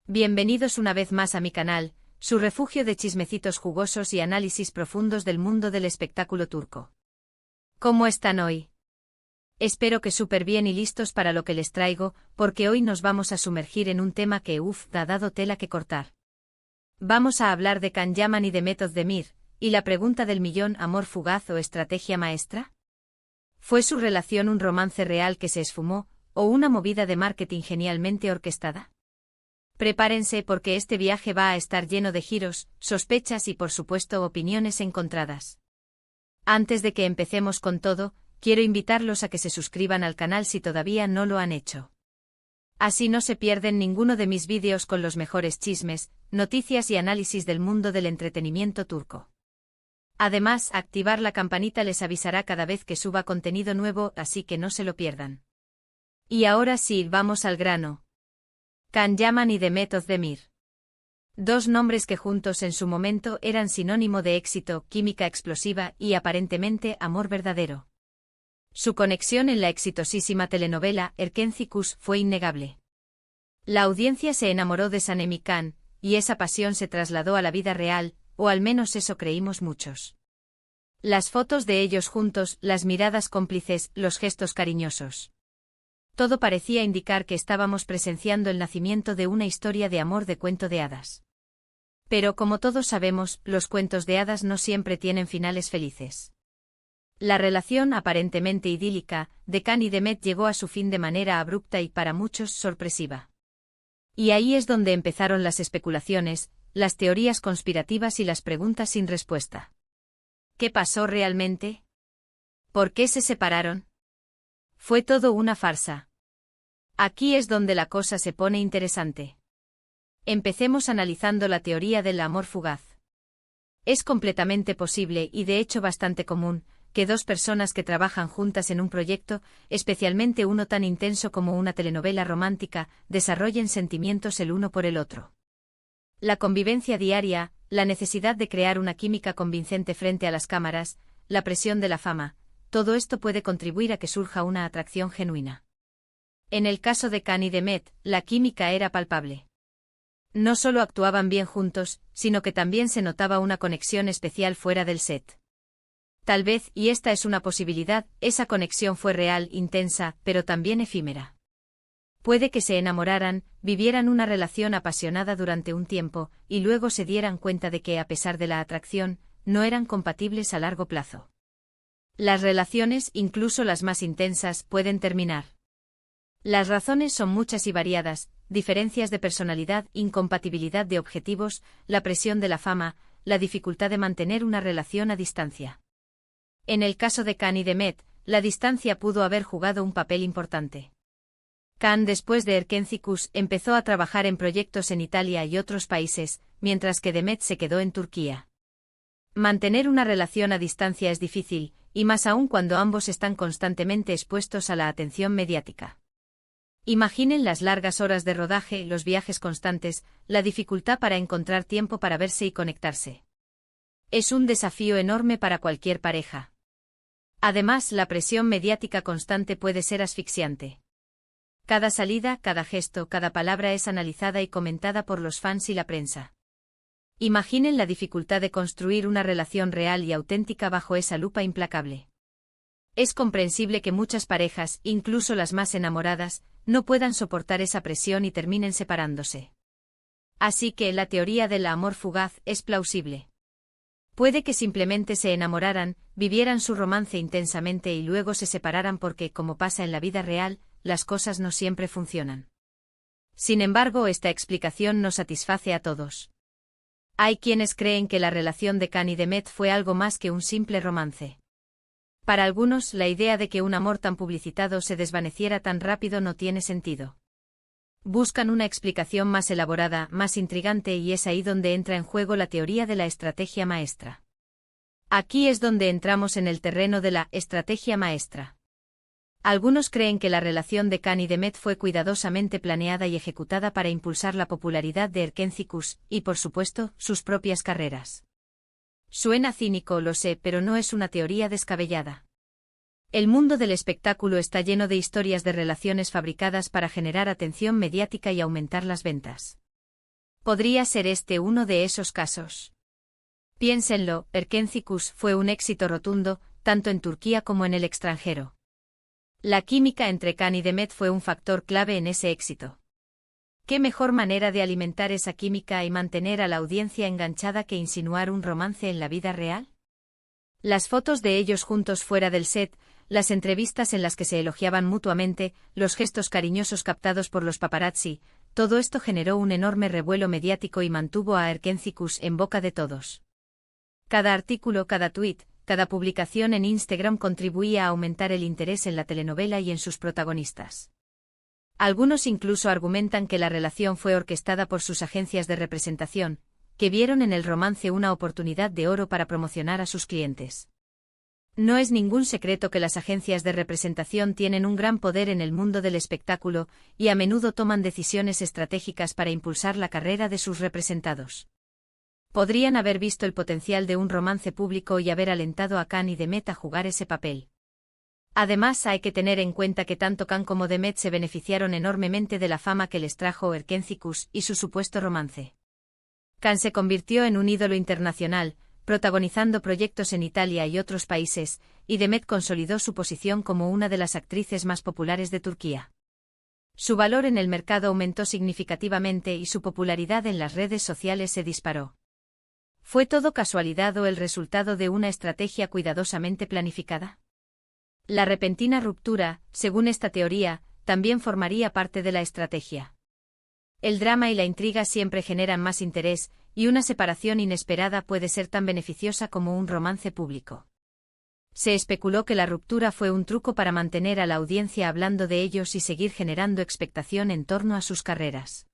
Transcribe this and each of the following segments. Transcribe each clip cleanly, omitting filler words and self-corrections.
Bienvenidos una vez más a mi canal, su refugio de chismecitos jugosos y análisis profundos del mundo del espectáculo turco. ¿Cómo están hoy? Espero que súper bien y listos para lo que les traigo, porque hoy nos vamos a sumergir en un tema que ha dado tela que cortar. Vamos a hablar de Can Yaman y Demet Özdemir, y la pregunta del millón: ¿amor fugaz o estrategia maestra? ¿Fue su relación un romance real que se esfumó, o una movida de marketing genialmente orquestada? Prepárense porque este viaje va a estar lleno de giros, sospechas y por supuesto opiniones encontradas. Antes de que empecemos con todo, quiero invitarlos a que se suscriban al canal si todavía no lo han hecho. Así no se pierden ninguno de mis vídeos con los mejores chismes, noticias y análisis del mundo del entretenimiento turco. Además, activar la campanita les avisará cada vez que suba contenido nuevo, así que no se lo pierdan. Y ahora sí, vamos al grano. Can Yaman y Demet Özdemir. Dos nombres que juntos en su momento eran sinónimo de éxito, química explosiva y aparentemente amor verdadero. Su conexión en la exitosísima telenovela Erkenci Kuş fue innegable. La audiencia se enamoró de Sanemi Can, y esa pasión se trasladó a la vida real, o al menos eso creímos muchos. Las fotos de ellos juntos, las miradas cómplices, los gestos cariñosos. Todo parecía indicar que estábamos presenciando el nacimiento de una historia de amor de cuento de hadas. Pero como todos sabemos, los cuentos de hadas no siempre tienen finales felices. La relación aparentemente idílica de Can y Demet llegó a su fin de manera abrupta y para muchos sorpresiva. Y ahí es donde empezaron las especulaciones, las teorías conspirativas y las preguntas sin respuesta. ¿Qué pasó realmente? ¿Por qué se separaron? Fue todo una farsa. Aquí es donde la cosa se pone interesante. Empecemos analizando la teoría del amor fugaz. Es completamente posible y de hecho bastante común, que dos personas que trabajan juntas en un proyecto, especialmente uno tan intenso como una telenovela romántica, desarrollen sentimientos el uno por el otro. La convivencia diaria, la necesidad de crear una química convincente frente a las cámaras, la presión de la fama, todo esto puede contribuir a que surja una atracción genuina. En el caso de Can y Demet, la química era palpable. No solo actuaban bien juntos, sino que también se notaba una conexión especial fuera del set. Tal vez, y esta es una posibilidad, esa conexión fue real, intensa, pero también efímera. Puede que se enamoraran, vivieran una relación apasionada durante un tiempo, y luego se dieran cuenta de que, a pesar de la atracción, no eran compatibles a largo plazo. Las relaciones, incluso las más intensas, pueden terminar. Las razones son muchas y variadas: diferencias de personalidad, incompatibilidad de objetivos, la presión de la fama, la dificultad de mantener una relación a distancia. En el caso de Can y Demet, la distancia pudo haber jugado un papel importante. Can, después de Erkenci Kuş, empezó a trabajar en proyectos en Italia y otros países, mientras que Demet se quedó en Turquía. Mantener una relación a distancia es difícil, y más aún cuando ambos están constantemente expuestos a la atención mediática. Imaginen las largas horas de rodaje, los viajes constantes, la dificultad para encontrar tiempo para verse y conectarse. Es un desafío enorme para cualquier pareja. Además, la presión mediática constante puede ser asfixiante. Cada salida, cada gesto, cada palabra es analizada y comentada por los fans y la prensa. Imaginen la dificultad de construir una relación real y auténtica bajo esa lupa implacable. Es comprensible que muchas parejas, incluso las más enamoradas, no puedan soportar esa presión y terminen separándose. Así que la teoría del amor fugaz es plausible. Puede que simplemente se enamoraran, vivieran su romance intensamente y luego se separaran porque, como pasa en la vida real, las cosas no siempre funcionan. Sin embargo, esta explicación no satisface a todos. Hay quienes creen que la relación de Can y Demet fue algo más que un simple romance. Para algunos, la idea de que un amor tan publicitado se desvaneciera tan rápido no tiene sentido. Buscan una explicación más elaborada, más intrigante, y es ahí donde entra en juego la teoría de la estrategia maestra. Aquí es donde entramos en el terreno de la estrategia maestra. Algunos creen que la relación de Can y Demet fue cuidadosamente planeada y ejecutada para impulsar la popularidad de Erkenci Kuş, y por supuesto, sus propias carreras. Suena cínico, lo sé, pero no es una teoría descabellada. El mundo del espectáculo está lleno de historias de relaciones fabricadas para generar atención mediática y aumentar las ventas. Podría ser este uno de esos casos. Piénsenlo, Erkenci fue un éxito rotundo, tanto en Turquía como en el extranjero. La química entre Can y Demet fue un factor clave en ese éxito. ¿Qué mejor manera de alimentar esa química y mantener a la audiencia enganchada que insinuar un romance en la vida real? Las fotos de ellos juntos fuera del set, las entrevistas en las que se elogiaban mutuamente, los gestos cariñosos captados por los paparazzi, todo esto generó un enorme revuelo mediático y mantuvo a Erkenci en boca de todos. Cada artículo, cada tuit, cada publicación en Instagram contribuía a aumentar el interés en la telenovela y en sus protagonistas. Algunos incluso argumentan que la relación fue orquestada por sus agencias de representación, que vieron en el romance una oportunidad de oro para promocionar a sus clientes. No es ningún secreto que las agencias de representación tienen un gran poder en el mundo del espectáculo y a menudo toman decisiones estratégicas para impulsar la carrera de sus representados. Podrían haber visto el potencial de un romance público y haber alentado a Can y Demet a jugar ese papel. Además, hay que tener en cuenta que tanto Can como Demet se beneficiaron enormemente de la fama que les trajo Erkenci y su supuesto romance. Can se convirtió en un ídolo internacional, protagonizando proyectos en Italia y otros países, y Demet consolidó su posición como una de las actrices más populares de Turquía. Su valor en el mercado aumentó significativamente y su popularidad en las redes sociales se disparó. ¿Fue todo casualidad o el resultado de una estrategia cuidadosamente planificada? La repentina ruptura, según esta teoría, también formaría parte de la estrategia. El drama y la intriga siempre generan más interés, y una separación inesperada puede ser tan beneficiosa como un romance público. Se especuló que la ruptura fue un truco para mantener a la audiencia hablando de ellos y seguir generando expectación en torno a sus carreras.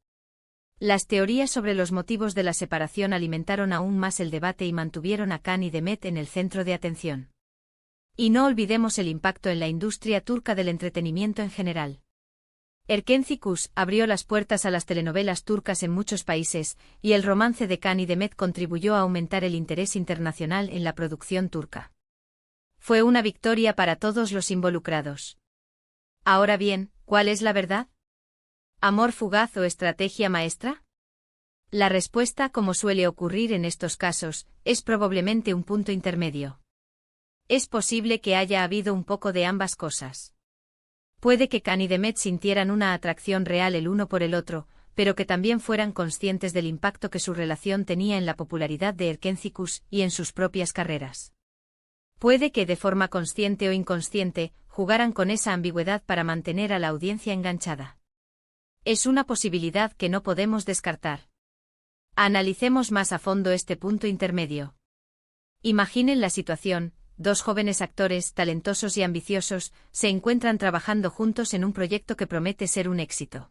Las teorías sobre los motivos de la separación alimentaron aún más el debate y mantuvieron a Can y Demet en el centro de atención. Y no olvidemos el impacto en la industria turca del entretenimiento en general. Erkenci abrió las puertas a las telenovelas turcas en muchos países, y el romance de Can y Demet contribuyó a aumentar el interés internacional en la producción turca. Fue una victoria para todos los involucrados. Ahora bien, ¿cuál es la verdad? ¿Amor fugaz o estrategia maestra? La respuesta, como suele ocurrir en estos casos, es probablemente un punto intermedio. Es posible que haya habido un poco de ambas cosas. Puede que Can y Demet sintieran una atracción real el uno por el otro, pero que también fueran conscientes del impacto que su relación tenía en la popularidad de Erkenci y en sus propias carreras. Puede que de forma consciente o inconsciente, jugaran con esa ambigüedad para mantener a la audiencia enganchada. Es una posibilidad que no podemos descartar. Analicemos más a fondo este punto intermedio. Imaginen la situación. Dos jóvenes actores, talentosos y ambiciosos, se encuentran trabajando juntos en un proyecto que promete ser un éxito.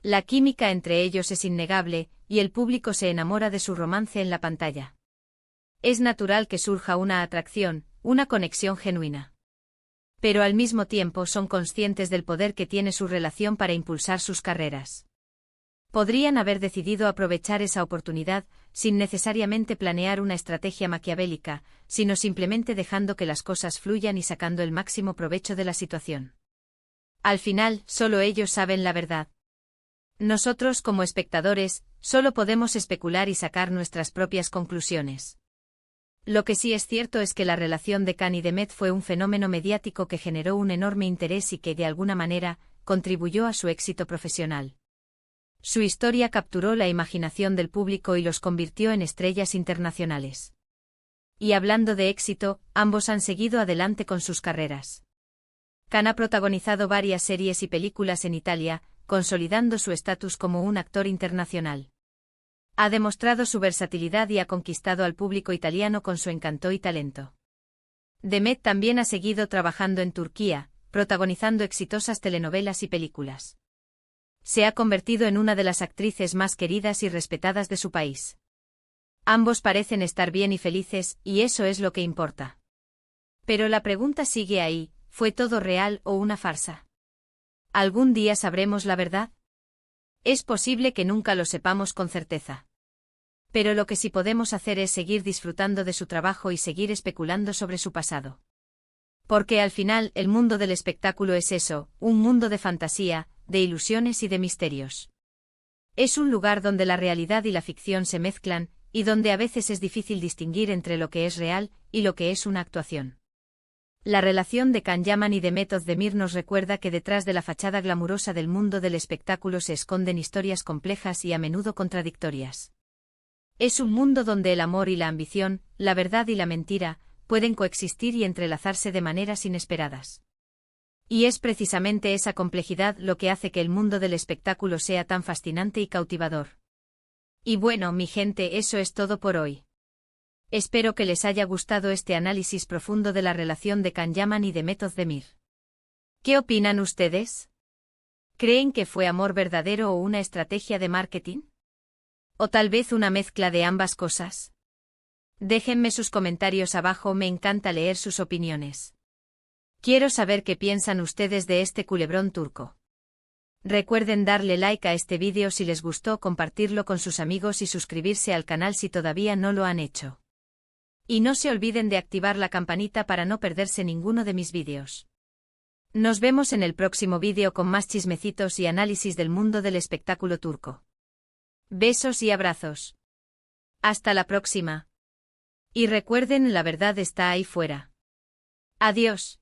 La química entre ellos es innegable, y el público se enamora de su romance en la pantalla. Es natural que surja una atracción, una conexión genuina. Pero al mismo tiempo son conscientes del poder que tiene su relación para impulsar sus carreras. Podrían haber decidido aprovechar esa oportunidad, sin necesariamente planear una estrategia maquiavélica, sino simplemente dejando que las cosas fluyan y sacando el máximo provecho de la situación. Al final, solo ellos saben la verdad. Nosotros, como espectadores, solo podemos especular y sacar nuestras propias conclusiones. Lo que sí es cierto es que la relación de Can y Demet fue un fenómeno mediático que generó un enorme interés y que, de alguna manera, contribuyó a su éxito profesional. Su historia capturó la imaginación del público y los convirtió en estrellas internacionales. Y hablando de éxito, ambos han seguido adelante con sus carreras. Can ha protagonizado varias series y películas en Italia, consolidando su estatus como un actor internacional. Ha demostrado su versatilidad y ha conquistado al público italiano con su encanto y talento. Demet también ha seguido trabajando en Turquía, protagonizando exitosas telenovelas y películas. Se ha convertido en una de las actrices más queridas y respetadas de su país. Ambos parecen estar bien y felices, y eso es lo que importa. Pero la pregunta sigue ahí, ¿fue todo real o una farsa? ¿Algún día sabremos la verdad? Es posible que nunca lo sepamos con certeza. Pero lo que sí podemos hacer es seguir disfrutando de su trabajo y seguir especulando sobre su pasado. Porque al final, el mundo del espectáculo es eso, un mundo de fantasía, de ilusiones y de misterios. Es un lugar donde la realidad y la ficción se mezclan, y donde a veces es difícil distinguir entre lo que es real y lo que es una actuación. La relación de Can Yaman y de Method Demir nos recuerda que detrás de la fachada glamurosa del mundo del espectáculo se esconden historias complejas y a menudo contradictorias. Es un mundo donde el amor y la ambición, la verdad y la mentira, pueden coexistir y entrelazarse de maneras inesperadas. Y es precisamente esa complejidad lo que hace que el mundo del espectáculo sea tan fascinante y cautivador. Y bueno, mi gente, eso es todo por hoy. Espero que les haya gustado este análisis profundo de la relación de Can Yaman y de Method Demir. ¿Qué opinan ustedes? ¿Creen que fue amor verdadero o una estrategia de marketing? ¿O tal vez una mezcla de ambas cosas? Déjenme sus comentarios abajo, me encanta leer sus opiniones. Quiero saber qué piensan ustedes de este culebrón turco. Recuerden darle like a este vídeo si les gustó, compartirlo con sus amigos y suscribirse al canal si todavía no lo han hecho. Y no se olviden de activar la campanita para no perderse ninguno de mis vídeos. Nos vemos en el próximo vídeo con más chismecitos y análisis del mundo del espectáculo turco. Besos y abrazos. Hasta la próxima. Y recuerden, la verdad está ahí fuera. Adiós.